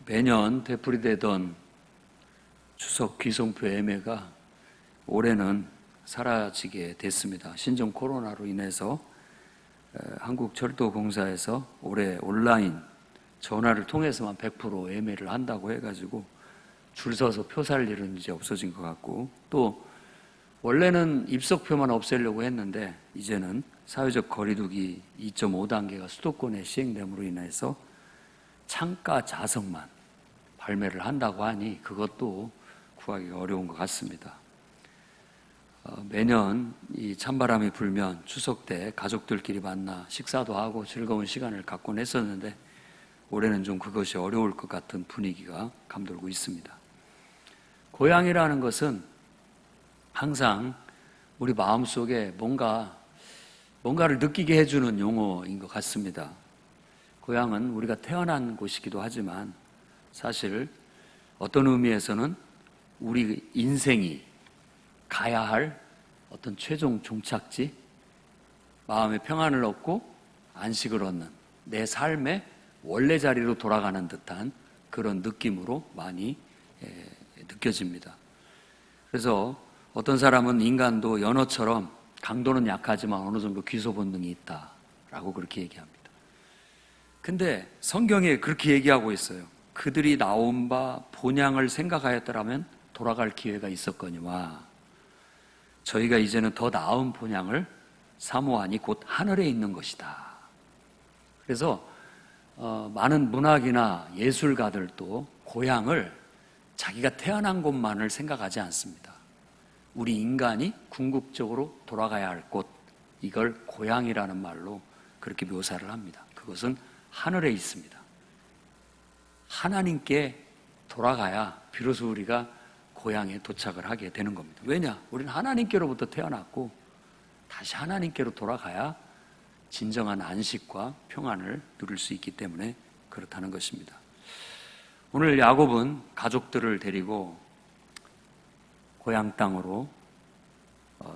매년 되풀이되던 추석 귀성표 예매가 올해는 사라지게 됐습니다. 신종 코로나로 인해서 한국철도공사에서 올해 온라인 전화를 통해서만 100% 예매를 한다고 해가지고 줄 서서 표 살 일은 이제 없어진 것 같고, 또 원래는 입석표만 없애려고 했는데 이제는 사회적 거리두기 2.5단계가 수도권에 시행됨으로 인해서 창가 좌석만 발매를 한다고 하니 그것도 구하기가 어려운 것 같습니다. 매년 이 찬바람이 불면 추석 때 가족들끼리 만나 식사도 하고 즐거운 시간을 갖곤 했었는데 올해는 좀 그것이 어려울 것 같은 분위기가 감돌고 있습니다. 고향이라는 것은 항상 우리 마음속에 뭔가를 느끼게 해주는 용어인 것 같습니다. 고향은 우리가 태어난 곳이기도 하지만 사실 어떤 의미에서는 우리 인생이 가야 할 어떤 최종 종착지, 마음의 평안을 얻고 안식을 얻는 내 삶의 원래 자리로 돌아가는 듯한 그런 느낌으로 많이 느껴집니다. 그래서 어떤 사람은 인간도 연어처럼 강도는 약하지만 어느 정도 귀소 본능이 있다라고 그렇게 얘기합니다. 근데 성경에 그렇게 얘기하고 있어요. 그들이 나온 바 본향을 생각하였더라면 돌아갈 기회가 있었거니와 저희가 이제는 더 나은 본향을 사모하니 곧 하늘에 있는 것이다. 그래서 많은 문학이나 예술가들도 고향을 자기가 태어난 곳만을 생각하지 않습니다. 우리 인간이 궁극적으로 돌아가야 할 곳, 이걸 고향이라는 말로 그렇게 묘사를 합니다. 그것은 하늘에 있습니다. 하나님께 돌아가야 비로소 우리가 고향에 도착을 하게 되는 겁니다. 왜냐? 우리는 하나님께로부터 태어났고 다시 하나님께로 돌아가야 진정한 안식과 평안을 누릴 수 있기 때문에 그렇다는 것입니다. 오늘 야곱은 가족들을 데리고 고향 땅으로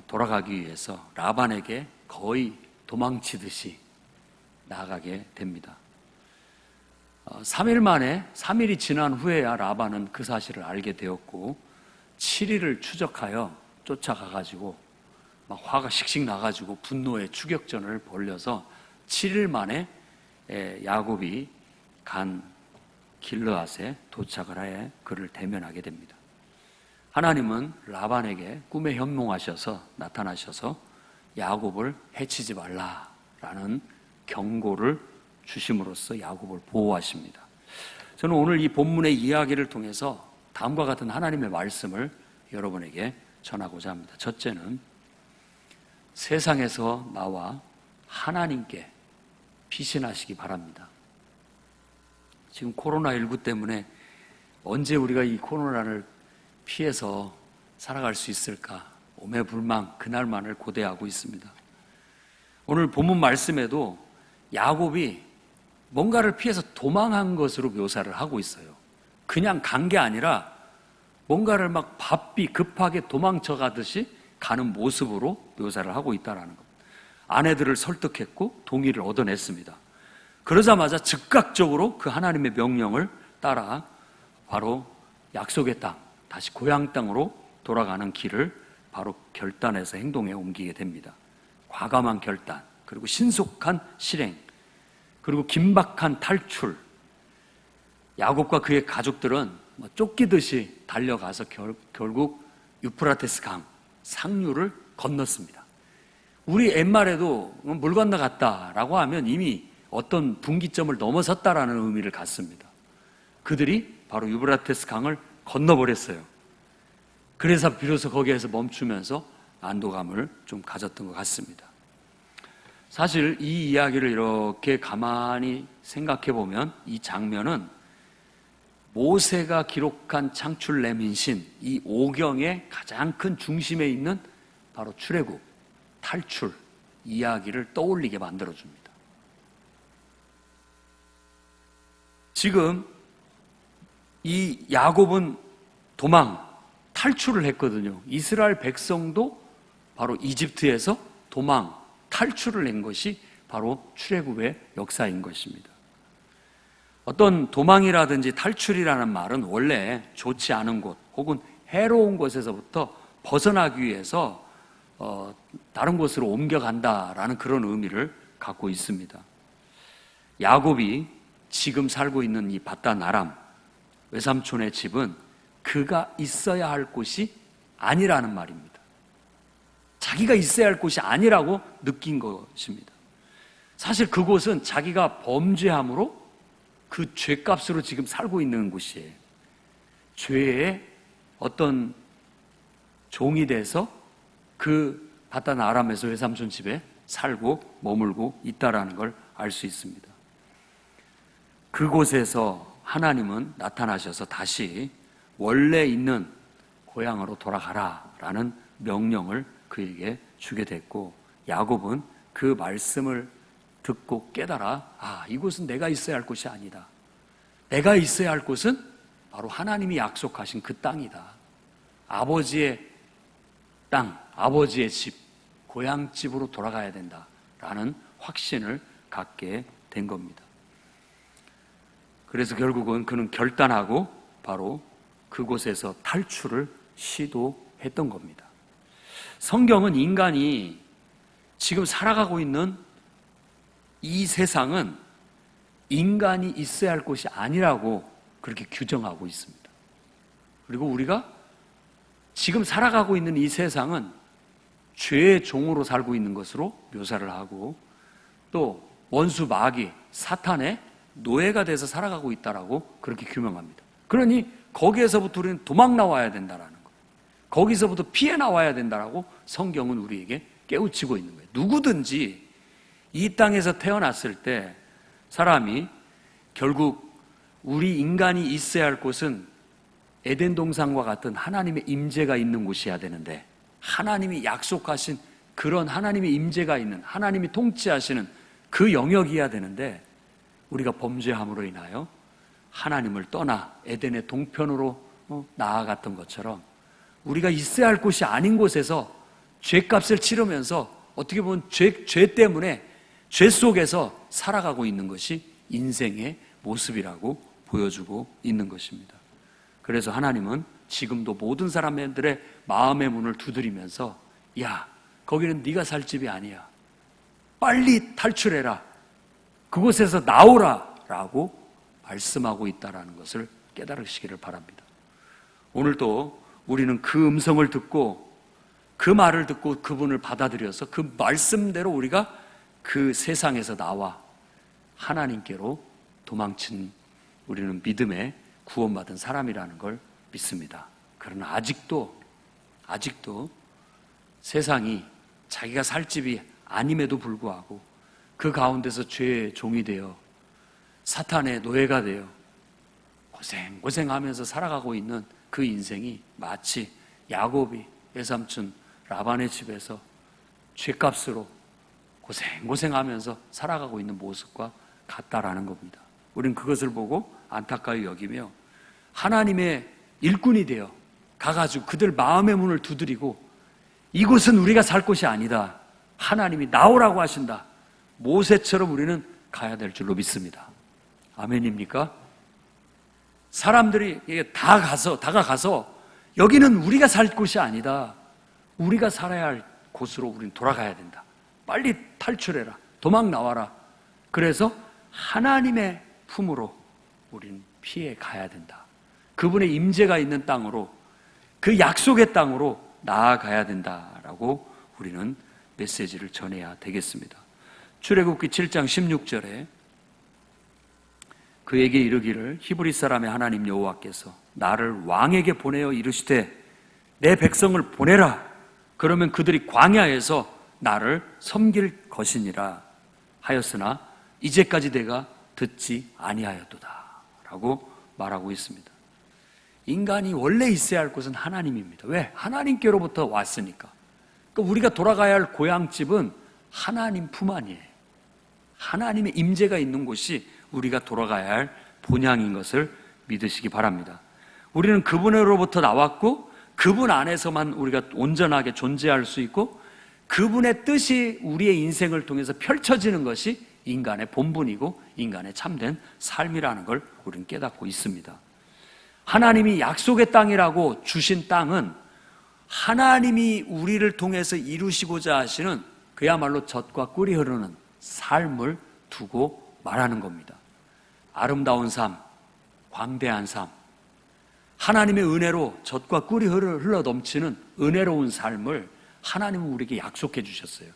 돌아가기 위해서 라반에게 거의 도망치듯이 나아가게 됩니다. 3일이 지난 후에야 라반은 그 사실을 알게 되었고 7일을 추적하여 쫓아가가지고 막 화가 씩씩 나가지고 분노의 추격전을 벌려서 7일 만에 야곱이 간 길르앗에 도착을 하여 그를 대면하게 됩니다. 하나님은 라반에게 꿈에 나타나셔서 야곱을 해치지 말라라는 경고를 주심으로써 야곱을 보호하십니다. 저는 오늘 이 본문의 이야기를 통해서 다음과 같은 하나님의 말씀을 여러분에게 전하고자 합니다. 첫째는 세상에서 나와 하나님께 피신하시기 바랍니다. 지금 코로나19 때문에 언제 우리가 이 코로나를 피해서 살아갈 수 있을까 오매불망 그날만을 고대하고 있습니다. 오늘 본문 말씀에도 야곱이 뭔가를 피해서 도망한 것으로 묘사를 하고 있어요. 그냥 간 게 아니라 뭔가를 막 바삐 급하게 도망쳐 가듯이 가는 모습으로 묘사를 하고 있다는 겁니다. 아내들을 설득했고 동의를 얻어냈습니다. 그러자마자 즉각적으로 그 하나님의 명령을 따라 바로 약속의 땅, 다시 고향 땅으로 돌아가는 길을 바로 결단해서 행동에 옮기게 됩니다. 과감한 결단, 그리고 신속한 실행, 그리고 긴박한 탈출. 야곱과 그의 가족들은 쫓기듯이 달려가서 결국 유프라테스 강 상류를 건넜습니다. 우리 옛말에도 물 건너갔다라고 하면 이미 어떤 분기점을 넘어섰다라는 의미를 갖습니다. 그들이 바로 유프라테스 강을 건너버렸어요. 그래서 비로소 거기에서 멈추면서 안도감을 좀 가졌던 것 같습니다. 사실 이 이야기를 이렇게 가만히 생각해 보면 이 장면은 모세가 기록한 창출 내민신 이 오경의 가장 큰 중심에 있는 바로 출애굽, 탈출 이야기를 떠올리게 만들어줍니다. 지금 이 야곱은 탈출을 했거든요. 이스라엘 백성도 바로 이집트에서 탈출을 한 것이 바로 출애굽의 역사인 것입니다. 어떤 도망이라든지 탈출이라는 말은 원래 좋지 않은 곳 혹은 해로운 곳에서부터 벗어나기 위해서 다른 곳으로 옮겨간다라는 그런 의미를 갖고 있습니다. 야곱이 지금 살고 있는 이 바단 아람 외삼촌의 집은 그가 있어야 할 곳이 아니라는 말입니다. 자기가 있어야 할 곳이 아니라고 느낀 것입니다. 사실 그곳은 자기가 범죄함으로 그 죄값으로 지금 살고 있는 곳이에요. 죄의 어떤 종이 돼서 그 바단 아람에서 외삼촌 집에 살고 머물고 있다라는 걸 알 수 있습니다. 그곳에서 하나님은 나타나셔서 다시 원래 있는 고향으로 돌아가라라는 명령을 그에게 주게 됐고, 야곱은 그 말씀을 듣고 깨달아, 이곳은 내가 있어야 할 곳이 아니다. 내가 있어야 할 곳은 바로 하나님이 약속하신 그 땅이다. 아버지의 땅, 아버지의 집, 고향집으로 돌아가야 된다라는 확신을 갖게 된 겁니다. 그래서 결국은 그는 결단하고 바로 그곳에서 탈출을 시도했던 겁니다. 성경은 인간이 지금 살아가고 있는 이 세상은 인간이 있어야 할 곳이 아니라고 그렇게 규정하고 있습니다. 그리고 우리가 지금 살아가고 있는 이 세상은 죄의 종으로 살고 있는 것으로 묘사를 하고, 또 원수 마귀 사탄의 노예가 돼서 살아가고 있다라고 그렇게 규명합니다. 그러니 거기에서부터 우리는 도망 나와야 된다라는 거예요. 거기서부터 피해 나와야 된다라고 성경은 우리에게 깨우치고 있는 거예요. 누구든지 이 땅에서 태어났을 때 사람이 결국 우리 인간이 있어야 할 곳은 에덴 동산과 같은 하나님의 임재가 있는 곳이어야 되는데, 하나님이 약속하신 그런 하나님의 임재가 있는, 하나님이 통치하시는 그 영역이어야 되는데, 우리가 범죄함으로 인하여 하나님을 떠나 에덴의 동편으로 나아갔던 것처럼 우리가 있어야 할 곳이 아닌 곳에서 죄값을 치르면서 어떻게 보면 죄 때문에 죄 속에서 살아가고 있는 것이 인생의 모습이라고 보여주고 있는 것입니다. 그래서 하나님은 지금도 모든 사람들의 마음의 문을 두드리면서, 야, 거기는 네가 살 집이 아니야. 빨리 탈출해라. 그곳에서 나오라 라고 말씀하고 있다는 것을 깨달으시기를 바랍니다. 오늘도 우리는 그 음성을 듣고 그 말을 듣고 그분을 받아들여서 그 말씀대로 우리가 그 세상에서 나와 하나님께로 도망친 우리는 믿음에 구원받은 사람이라는 걸 믿습니다. 그러나 아직도 세상이 자기가 살 집이 아님에도 불구하고 그 가운데서 죄의 종이 되어 사탄의 노예가 되어 고생하면서 살아가고 있는 그 인생이 마치 야곱이 외삼촌 라반의 집에서 죄값으로 고생하면서 살아가고 있는 모습과 같다라는 겁니다. 우리는 그것을 보고 안타까이 여기며 하나님의 일꾼이 되어 가가지고 그들 마음의 문을 두드리고, 이곳은 우리가 살 곳이 아니다. 하나님이 나오라고 하신다. 모세처럼 우리는 가야 될 줄로 믿습니다. 아멘입니까? 사람들이 다가가서 여기는 우리가 살 곳이 아니다. 우리가 살아야 할 곳으로 우리는 돌아가야 된다. 빨리 탈출해라. 도망 나와라. 그래서 하나님의 품으로 우리는 피해 가야 된다. 그분의 임재가 있는 땅으로, 그 약속의 땅으로 나아가야 된다라고 우리는 메시지를 전해야 되겠습니다. 출애굽기 7장 16절에 그에게 이르기를, 히브리 사람의 하나님 여호와께서 나를 왕에게 보내어 이르시되 내 백성을 보내라. 그러면 그들이 광야에서 나를 섬길 것이니라 하였으나 이제까지 내가 듣지 아니하였도다 라고 말하고 있습니다. 인간이 원래 있어야 할 곳은 하나님입니다. 왜? 하나님께로부터 왔으니까. 그러니까 우리가 돌아가야 할 고향집은 하나님 품 안이에요. 하나님의 임재가 있는 곳이 우리가 돌아가야 할 본향인 것을 믿으시기 바랍니다. 우리는 그분으로부터 나왔고 그분 안에서만 우리가 온전하게 존재할 수 있고 그분의 뜻이 우리의 인생을 통해서 펼쳐지는 것이 인간의 본분이고 인간의 참된 삶이라는 걸 우리는 깨닫고 있습니다. 하나님이 약속의 땅이라고 주신 땅은 하나님이 우리를 통해서 이루시고자 하시는 그야말로 젖과 꿀이 흐르는 삶을 두고 말하는 겁니다. 아름다운 삶, 광대한 삶, 하나님의 은혜로 젖과 꿀이 흘러 넘치는 은혜로운 삶을 하나님은 우리에게 약속해 주셨어요.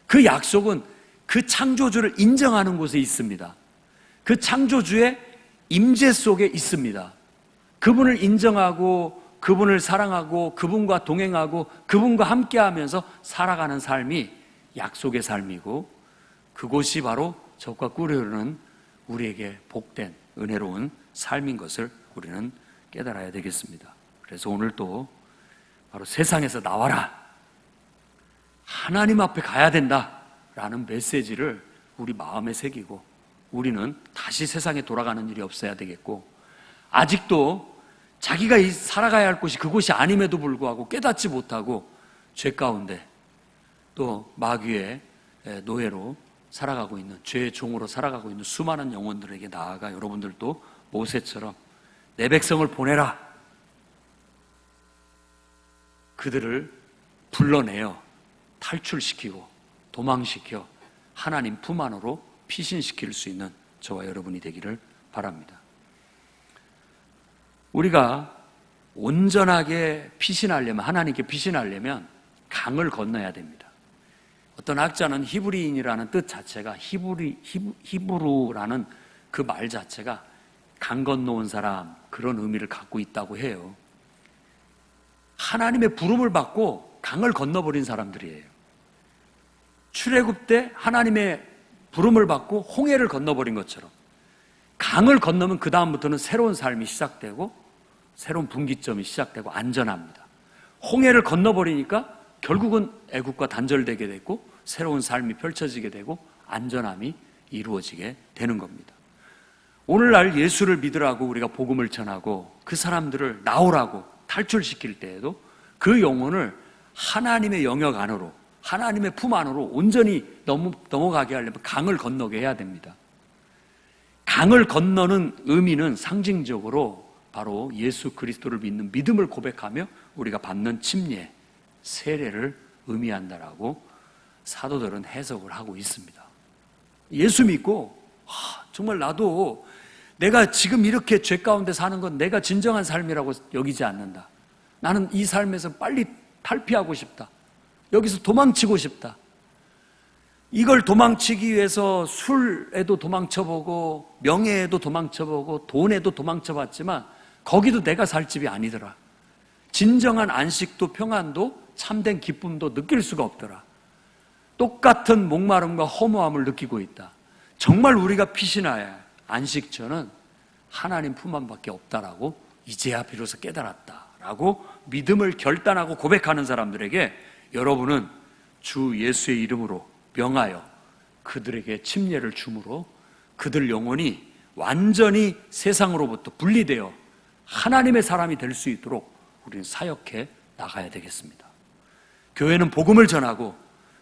그 약속은 그 창조주를 인정하는 곳에 있습니다. 그 창조주의 임재 속에 있습니다. 그분을 인정하고 그분을 사랑하고 그분과 동행하고 그분과 함께하면서 살아가는 삶이 약속의 삶이고, 그곳이 바로 젖과 꿀이 흐르는 우리에게 복된 은혜로운 삶인 것을 우리는 깨달아야 되겠습니다. 그래서 오늘 또 바로 세상에서 나와라, 하나님 앞에 가야 된다라는 메시지를 우리 마음에 새기고, 우리는 다시 세상에 돌아가는 일이 없어야 되겠고, 아직도 자기가 살아가야 할 곳이 그곳이 아님에도 불구하고 깨닫지 못하고 죄 가운데 또 마귀의 노예로 살아가고 있는, 죄의 종으로 살아가고 있는 수많은 영혼들에게 나아가 여러분들도 모세처럼 내 백성을 보내라, 그들을 불러내어 탈출시키고 도망시켜 하나님 품 안으로 피신시킬 수 있는 저와 여러분이 되기를 바랍니다. 우리가 온전하게 피신하려면, 하나님께 피신하려면 강을 건너야 됩니다. 어떤 학자는 히브리인이라는 뜻 자체가, 히브루라는 그 말 자체가 강 건너온 사람, 그런 의미를 갖고 있다고 해요. 하나님의 부름을 받고 강을 건너버린 사람들이에요. 출애굽 때 하나님의 부름을 받고 홍해를 건너버린 것처럼 강을 건너면 그 다음부터는 새로운 삶이 시작되고 새로운 분기점이 시작되고 안전합니다. 홍해를 건너버리니까 결국은 애국과 단절되게 되고 새로운 삶이 펼쳐지게 되고 안전함이 이루어지게 되는 겁니다. 오늘날 예수를 믿으라고 우리가 복음을 전하고 그 사람들을 나오라고 탈출시킬 때에도 그 영혼을 하나님의 영역 안으로, 하나님의 품 안으로 온전히 넘어가게 하려면 강을 건너게 해야 됩니다. 강을 건너는 의미는 상징적으로 바로 예수 그리스도를 믿는 믿음을 고백하며 우리가 받는 침례, 세례를 의미한다라고 사도들은 해석을 하고 있습니다. 예수 믿고 정말 나도 내가 지금 이렇게 죄 가운데 사는 건 내가 진정한 삶이라고 여기지 않는다. 나는 이 삶에서 빨리 탈피하고 싶다. 여기서 도망치고 싶다. 이걸 도망치기 위해서 술에도 도망쳐보고 명예에도 도망쳐보고 돈에도 도망쳐봤지만 거기도 내가 살 집이 아니더라. 진정한 안식도 평안도 참된 기쁨도 느낄 수가 없더라. 똑같은 목마름과 허무함을 느끼고 있다. 정말 우리가 피신해야 할 안식처는 하나님 품 안밖에 없다라고 이제야 비로소 깨달았다라고 믿음을 결단하고 고백하는 사람들에게 여러분은 주 예수의 이름으로 명하여 그들에게 침례를 주므로 그들 영혼이 완전히 세상으로부터 분리되어 하나님의 사람이 될 수 있도록 우리는 사역해 나가야 되겠습니다. 교회는 복음을 전하고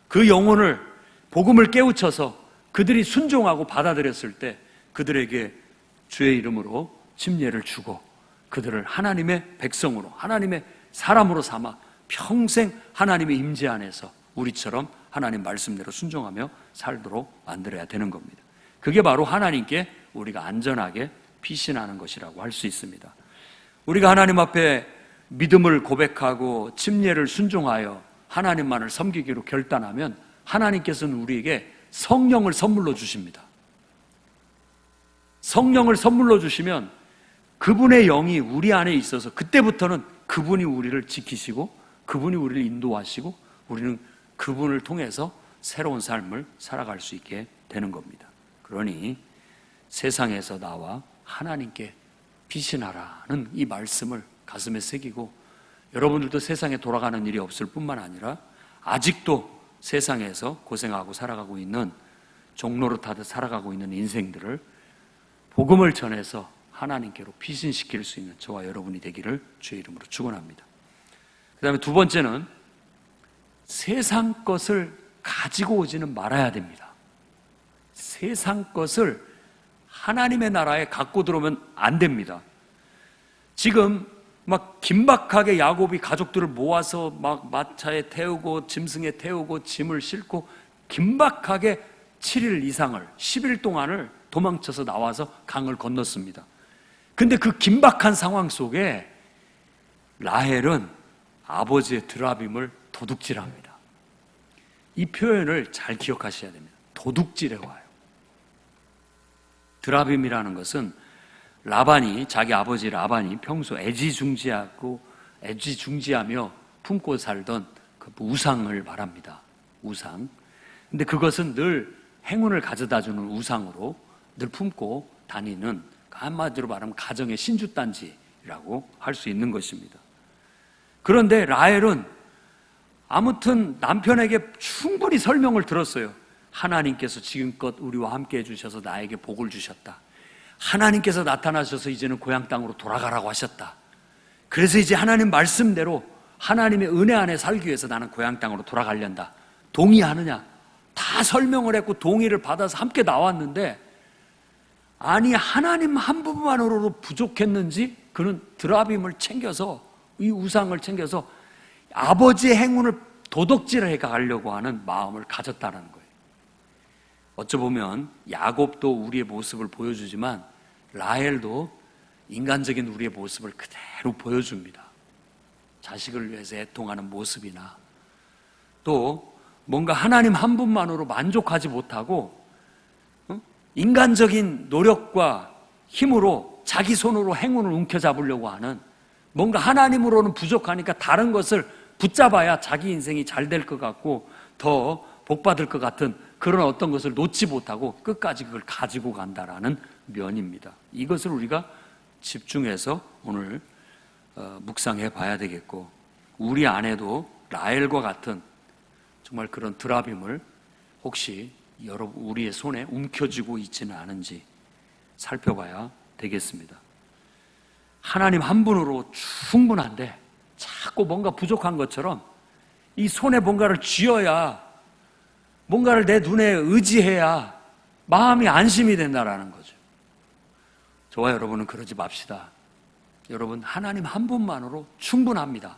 그 영혼을 복음을 깨우쳐서 그들이 순종하고 받아들였을 때 그들에게 주의 이름으로 침례를 주고 그들을 하나님의 백성으로, 하나님의 사람으로 삼아 평생 하나님의 임재 안에서 우리처럼 하나님 말씀대로 순종하며 살도록 만들어야 되는 겁니다. 그게 바로 하나님께 우리가 안전하게 피신하는 것이라고 할 수 있습니다. 우리가 하나님 앞에 믿음을 고백하고 침례를 순종하여 하나님만을 섬기기로 결단하면 하나님께서는 우리에게 성령을 선물로 주십니다. 성령을 선물로 주시면 그분의 영이 우리 안에 있어서 그때부터는 그분이 우리를 지키시고 그분이 우리를 인도하시고 우리는 그분을 통해서 새로운 삶을 살아갈 수 있게 되는 겁니다. 그러니 세상에서 나와 하나님께 피신하라는 이 말씀을 가슴에 새기고 여러분들도 세상에 돌아가는 일이 없을 뿐만 아니라 아직도 세상에서 고생하고 살아가고 있는 종노릇하듯 살아가고 있는 인생들을 복음을 전해서 하나님께로 피신시킬 수 있는 저와 여러분이 되기를 주의 이름으로 축원합니다. 그 다음에 두 번째는 세상 것을 가지고 오지는 말아야 됩니다. 세상 것을 하나님의 나라에 갖고 들어오면 안 됩니다. 지금 막 긴박하게 야곱이 가족들을 모아서 막 마차에 태우고 짐승에 태우고 짐을 싣고 긴박하게 7일 이상을 10일 동안을 도망쳐서 나와서 강을 건넜습니다. 근데 그 긴박한 상황 속에 라헬은 아버지의 드라빔을 도둑질합니다. 이 표현을 잘 기억하셔야 됩니다. 도둑질해 와요. 드라빔이라는 것은 자기 아버지 라반이 평소 애지중지하며 품고 살던 그 우상을 말합니다. 우상. 근데 그것은 늘 행운을 가져다 주는 우상으로 늘 품고 다니는, 한마디로 말하면 가정의 신주단지라고 할 수 있는 것입니다. 그런데 라헬은 아무튼 남편에게 충분히 설명을 들었어요. 하나님께서 지금껏 우리와 함께 해주셔서 나에게 복을 주셨다. 하나님께서 나타나셔서 이제는 고향 땅으로 돌아가라고 하셨다. 그래서 이제 하나님 말씀대로 하나님의 은혜 안에 살기 위해서 나는 고향 땅으로 돌아가련다. 동의하느냐? 다 설명을 했고 동의를 받아서 함께 나왔는데, 아니 하나님 한 분만으로도 부족했는지 그는 드라빔을 챙겨서, 이 우상을 챙겨서 아버지의 행운을 도둑질해 가려고 하는 마음을 가졌다는 거예요. 어쩌보면 야곱도 우리의 모습을 보여주지만 라헬도 인간적인 우리의 모습을 그대로 보여줍니다. 자식을 위해서 애통하는 모습이나, 또 뭔가 하나님 한 분만으로 만족하지 못하고 인간적인 노력과 힘으로 자기 손으로 행운을 움켜잡으려고 하는, 뭔가 하나님으로는 부족하니까 다른 것을 붙잡아야 자기 인생이 잘 될 것 같고 더 복받을 것 같은 그런 어떤 것을 놓지 못하고 끝까지 그걸 가지고 간다라는 면입니다. 이것을 우리가 집중해서 오늘 묵상해 봐야 되겠고, 우리 안에도 라헬과 같은 정말 그런 드라빔을 혹시 여러분 우리의 손에 움켜쥐고 있지는 않은지 살펴봐야 되겠습니다. 하나님 한 분으로 충분한데 자꾸 뭔가 부족한 것처럼 이 손에 뭔가를 쥐어야, 뭔가를 내 눈에 의지해야 마음이 안심이 된다라는 거죠. 저와 여러분은 그러지 맙시다. 여러분, 하나님 한 분만으로 충분합니다.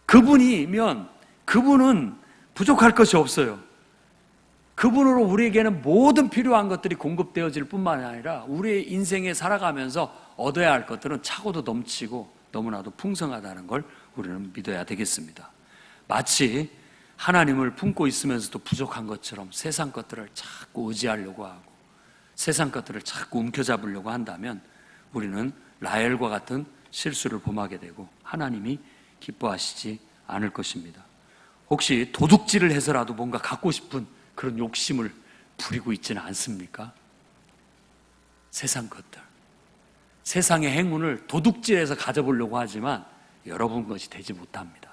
그분이면 그분은 부족할 것이 없어요. 그분으로 우리에게는 모든 필요한 것들이 공급되어질 뿐만 아니라 우리의 인생에 살아가면서 얻어야 할 것들은 차고도 넘치고 너무나도 풍성하다는 걸 우리는 믿어야 되겠습니다. 마치 하나님을 품고 있으면서도 부족한 것처럼 세상 것들을 자꾸 의지하려고 하고 세상 것들을 자꾸 움켜잡으려고 한다면 우리는 라헬과 같은 실수를 범하게 되고 하나님이 기뻐하시지 않을 것입니다. 혹시 도둑질을 해서라도 뭔가 갖고 싶은 그런 욕심을 부리고 있지는 않습니까? 세상 것들, 세상의 행운을 도둑질해서 가져보려고 하지만 여러분 것이 되지 못합니다.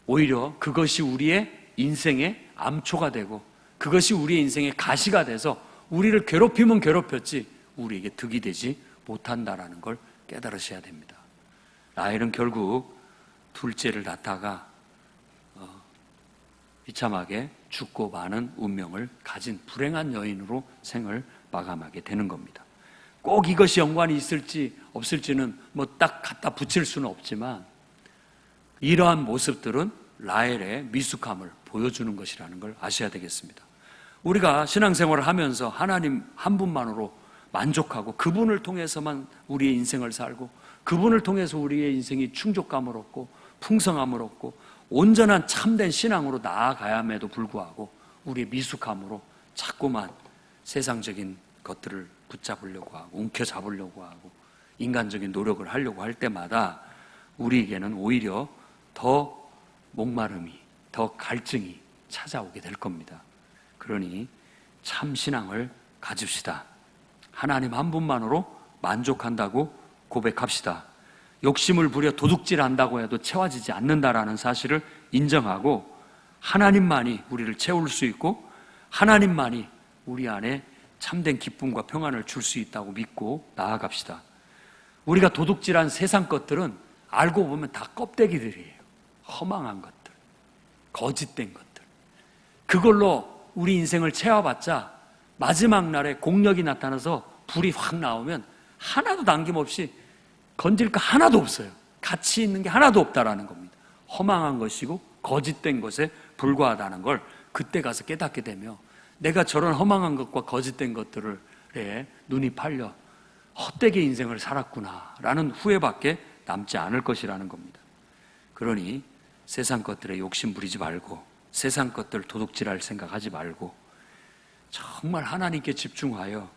오히려 그것이 우리의 인생의 암초가 되고 그것이 우리의 인생의 가시가 돼서 우리를 괴롭히면 괴롭혔지 우리에게 득이 되지 못한다라는 걸 깨달으셔야 됩니다. 라헬은 결국 둘째를 낳다가 비참하게 죽고 마는 운명을 가진 불행한 여인으로 생을 마감하게 되는 겁니다. 꼭 이것이 연관이 있을지 없을지는 뭐 딱 갖다 붙일 수는 없지만 이러한 모습들은 라헬의 미숙함을 보여주는 것이라는 걸 아셔야 되겠습니다. 우리가 신앙생활을 하면서 하나님 한 분만으로 만족하고 그분을 통해서만 우리의 인생을 살고 그분을 통해서 우리의 인생이 충족감을 얻고 풍성함을 얻고 온전한 참된 신앙으로 나아가야함에도 불구하고 우리의 미숙함으로 자꾸만 세상적인 것들을 붙잡으려고 하고 움켜잡으려고 하고 인간적인 노력을 하려고 할 때마다 우리에게는 오히려 더 목마름이, 더 갈증이 찾아오게 될 겁니다. 그러니 참 신앙을 가집시다. 하나님 한 분만으로 만족한다고 고백합시다. 욕심을 부려 도둑질한다고 해도 채워지지 않는다라는 사실을 인정하고 하나님만이 우리를 채울 수 있고 하나님만이 우리 안에 참된 기쁨과 평안을 줄 수 있다고 믿고 나아갑시다. 우리가 도둑질한 세상 것들은 알고 보면 다 껍데기들이에요. 허망한 것들, 거짓된 것들. 그걸로 우리 인생을 채워봤자 마지막 날에 공력이 나타나서 불이 확 나오면 하나도 남김없이 건질 거 하나도 없어요. 가치 있는 게 하나도 없다라는 겁니다. 허망한 것이고 거짓된 것에 불과하다는 걸 그때 가서 깨닫게 되며, 내가 저런 허망한 것과 거짓된 것들에 눈이 팔려 헛되게 인생을 살았구나라는 후회밖에 남지 않을 것이라는 겁니다. 그러니 세상 것들에 욕심 부리지 말고, 세상 것들 도둑질할 생각하지 말고, 정말 하나님께 집중하여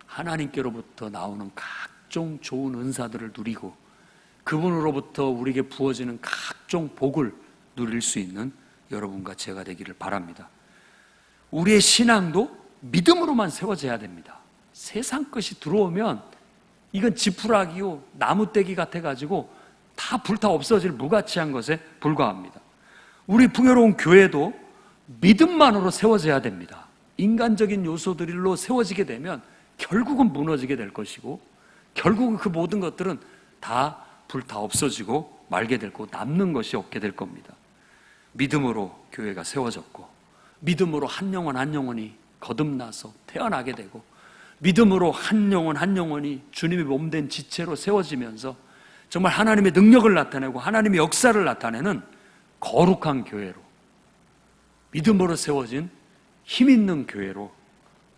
하나님께로부터 나오는 각종 좋은 은사들을 누리고 그분으로부터 우리에게 부어지는 각종 복을 누릴 수 있는 여러분과 제가 되기를 바랍니다. 우리의 신앙도 믿음으로만 세워져야 됩니다. 세상 것이 들어오면 이건 지푸라기요 나무떼기 같아가지고 다 불타 없어질 무가치한 것에 불과합니다. 우리 풍요로운 교회도 믿음만으로 세워져야 됩니다. 인간적인 요소들로 세워지게 되면 결국은 무너지게 될 것이고, 결국은 그 모든 것들은 다 불타 없어지고 말게 될 거고 남는 것이 없게 될 겁니다. 믿음으로 교회가 세워졌고, 믿음으로 한 영혼 한 영혼이 거듭나서 태어나게 되고, 믿음으로 한 영혼 한 영혼이 주님의 몸된 지체로 세워지면서 정말 하나님의 능력을 나타내고 하나님의 역사를 나타내는 거룩한 교회로, 믿음으로 세워진 힘 있는 교회로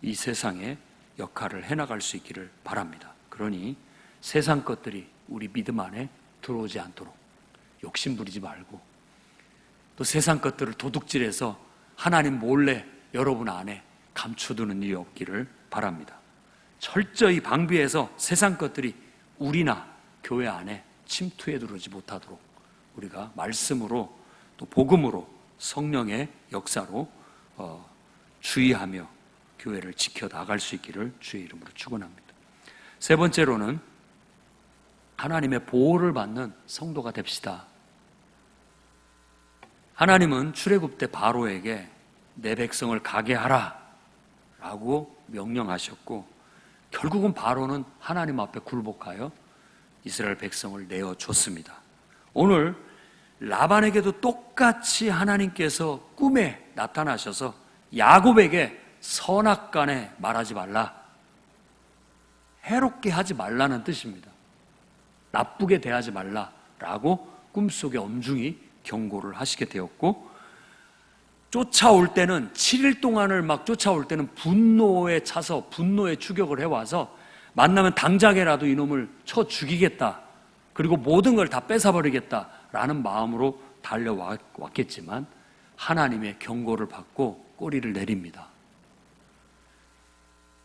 이 세상에 역할을 해나갈 수 있기를 바랍니다. 그러니 세상 것들이 우리 믿음 안에 들어오지 않도록 욕심 부리지 말고, 또 세상 것들을 도둑질해서 하나님 몰래 여러분 안에 감춰두는 일이 없기를 바랍니다. 철저히 방비해서 세상 것들이 우리나 교회 안에 침투해 들어오지 못하도록 우리가 말씀으로 또 복음으로 성령의 역사로 주의하며 교회를 지켜나갈 수 있기를 주의 이름으로 축원합니다. 세 번째로는 하나님의 보호를 받는 성도가 됩시다. 하나님은 출애굽 때 바로에게 내 백성을 가게 하라 라고 명령하셨고, 결국은 바로는 하나님 앞에 굴복하여 이스라엘 백성을 내어줬습니다. 오늘 라반에게도 똑같이 하나님께서 꿈에 나타나셔서 야곱에게 선악간에 말하지 말라, 해롭게 하지 말라는 뜻입니다. 나쁘게 대하지 말라라고 꿈속에 엄중히 경고를 하시게 되었고, 쫓아올 때는 7일 동안을 막 쫓아올 때는 분노에 차서 분노에 추격을 해와서 만나면 당장에라도 이놈을 쳐 죽이겠다, 그리고 모든 걸 다 뺏어버리겠다라는 마음으로 달려왔겠지만 하나님의 경고를 받고 꼬리를 내립니다.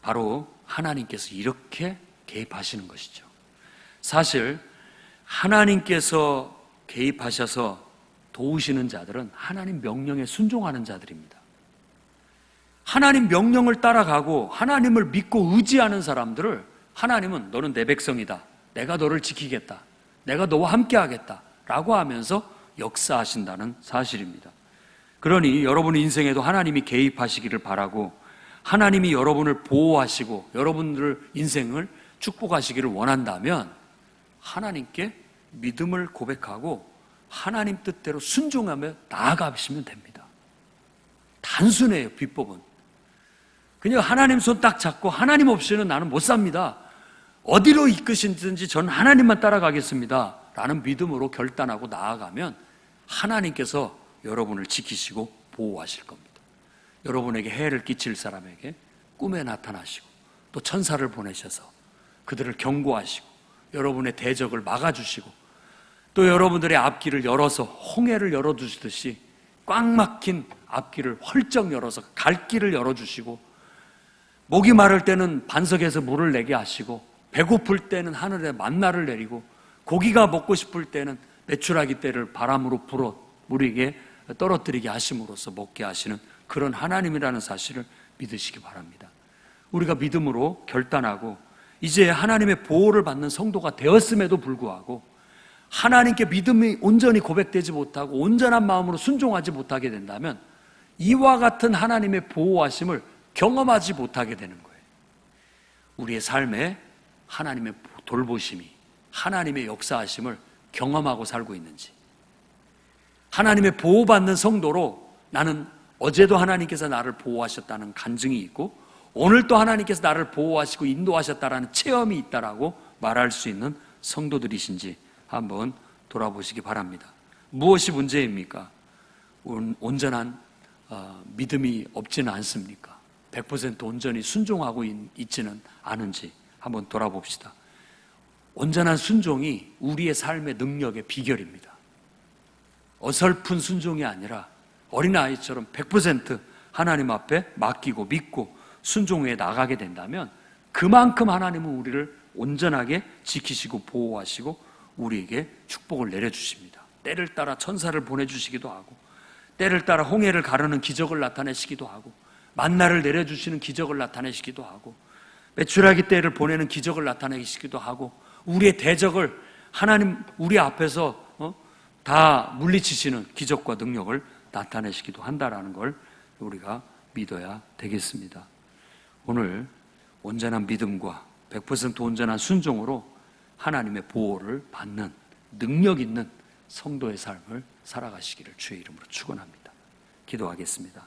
바로 하나님께서 이렇게 개입하시는 것이죠. 사실 하나님께서 개입하셔서 도우시는 자들은 하나님 명령에 순종하는 자들입니다. 하나님 명령을 따라가고 하나님을 믿고 의지하는 사람들을 하나님은 너는 내 백성이다, 내가 너를 지키겠다, 내가 너와 함께 하겠다 라고 하면서 역사하신다는 사실입니다. 그러니 여러분의 인생에도 하나님이 개입하시기를 바라고, 하나님이 여러분을 보호하시고 여러분들 인생을 축복하시기를 원한다면 하나님께 믿음을 고백하고 하나님 뜻대로 순종하며 나아가시면 됩니다. 단순해요. 비법은 그냥 하나님 손 딱 잡고 하나님 없이는 나는 못 삽니다, 어디로 이끄시든지 저는 하나님만 따라가겠습니다 라는 믿음으로 결단하고 나아가면 하나님께서 여러분을 지키시고 보호하실 겁니다. 여러분에게 해를 끼칠 사람에게 꿈에 나타나시고 또 천사를 보내셔서 그들을 경고하시고 여러분의 대적을 막아주시고, 또 여러분들의 앞길을 열어서 홍해를 열어주시듯이 꽉 막힌 앞길을 헐쩍 열어서 갈 길을 열어주시고, 목이 마를 때는 반석에서 물을 내게 하시고, 배고플 때는 하늘에 만나를 내리고, 고기가 먹고 싶을 때는 메추라기 떼를 바람으로 불어 우리에게 떨어뜨리게 하심으로써 먹게 하시는 그런 하나님이라는 사실을 믿으시기 바랍니다. 우리가 믿음으로 결단하고 이제 하나님의 보호를 받는 성도가 되었음에도 불구하고 하나님께 믿음이 온전히 고백되지 못하고 온전한 마음으로 순종하지 못하게 된다면 이와 같은 하나님의 보호하심을 경험하지 못하게 되는 거예요. 우리의 삶에 하나님의 돌보심이, 하나님의 역사하심을 경험하고 살고 있는지, 하나님의 보호받는 성도로 나는 어제도 하나님께서 나를 보호하셨다는 간증이 있고 오늘도 하나님께서 나를 보호하시고 인도하셨다라는 체험이 있다라고 말할 수 있는 성도들이신지 한번 돌아보시기 바랍니다. 무엇이 문제입니까? 온전한 믿음이 없지는 않습니까? 100% 온전히 순종하고 있지는 않은지 한번 돌아봅시다. 온전한 순종이 우리의 삶의 능력의 비결입니다. 어설픈 순종이 아니라 어린아이처럼 100% 하나님 앞에 맡기고 믿고 순종해 나가게 된다면 그만큼 하나님은 우리를 온전하게 지키시고 보호하시고 우리에게 축복을 내려주십니다. 때를 따라 천사를 보내주시기도 하고 때를 따라 홍해를 가르는 기적을 나타내시기도 하고 만나를 내려주시는 기적을 나타내시기도 하고 메추라기 떼를 보내는 기적을 나타내시기도 하고 우리의 대적을 하나님 우리 앞에서 다 물리치시는 기적과 능력을 나타내시기도 한다라는 걸 우리가 믿어야 되겠습니다. 오늘 온전한 믿음과 100% 온전한 순종으로 하나님의 보호를 받는 능력 있는 성도의 삶을 살아가시기를 주의 이름으로 축원합니다. 기도하겠습니다.